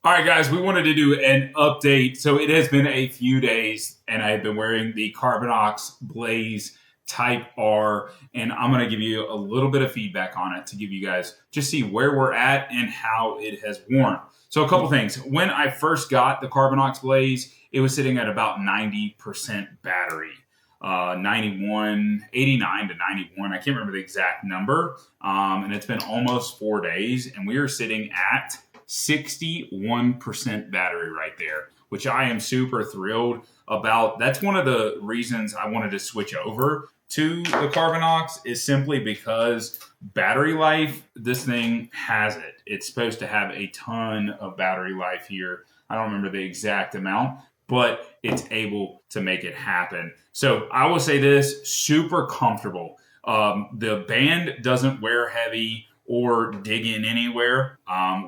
All right, guys, we wanted to do an update. So it has been a few days, and I've been wearing the CARBINOX Blaze Type R, and I'm going to give you a little bit of feedback on it to give you guys just see where we're at and how it has worn. So a couple things. When I first got the CARBINOX Blaze, it was sitting at about 90% battery. 91, 89 to 91. I can't remember the exact number. And it's been almost 4 days, and we are sitting at 61% battery right there, which I am super thrilled about. That's one of the reasons I wanted to switch over to the CARBINOX is simply because battery life, this thing has it. It's supposed to have a ton of battery life here. I don't remember the exact amount, but it's able to make it happen. So I will say this, super comfortable. The band doesn't wear heavy or dig in anywhere,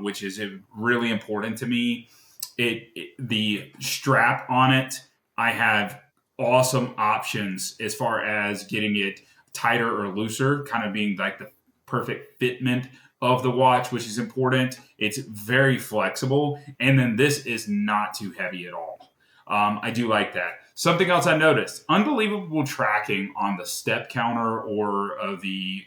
which is really important to me. The strap on it, I have awesome options as far as getting it tighter or looser, kind of being like the perfect fitment of the watch, which is important. It's very flexible, and then this is not too heavy at all. I do like that. Something else I noticed: unbelievable tracking on the step counter or the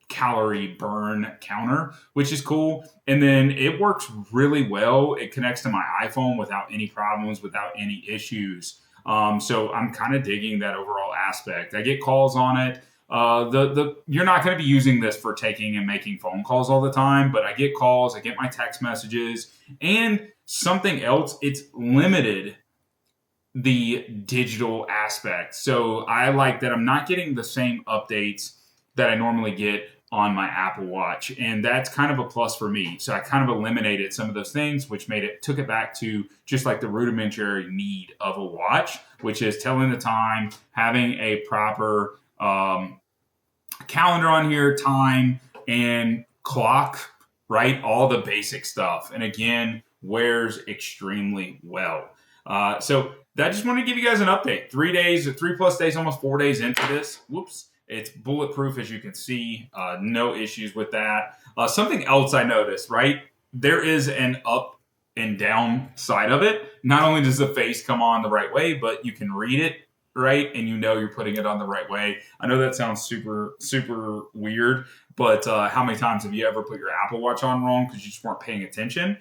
calorie burn counter, which is cool. And then it works really well. It connects to my iPhone without any problems, without any issues. So I'm kind of digging that overall aspect. I get calls on it. You're not going to be using this for taking and making phone calls all the time, but I get calls, I get my text messages, and something else, it's limited the digital aspect. So I like that I'm not getting the same updates that I normally get on my Apple Watch, and that's kind of a plus for me. So I kind of eliminated some of those things, which took it back to just like the rudimentary need of a watch, which is telling the time, having a proper calendar on here, time and clock, right? All the basic stuff. And again, wears extremely well. So I just wanted to give you guys an update. 3 days, 3+ days, almost 4 days into this. Whoops. It's bulletproof, as you can see. No issues with that. Something else I noticed, right? There is an up and down side of it. Not only does the face come on the right way, but you can read it right, and you know you're putting it on the right way. I know that sounds super, super weird, but how many times have you ever put your Apple Watch on wrong because you just weren't paying attention?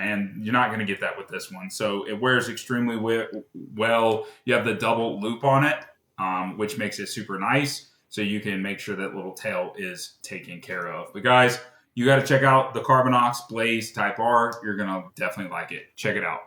And you're not going to get that with this one. So it wears extremely well. You have the double loop on it, which makes it super nice. So you can make sure that little tail is taken care of. But guys, you got to check out the CARBINOX Blaze Type R. You're going to definitely like it. Check it out.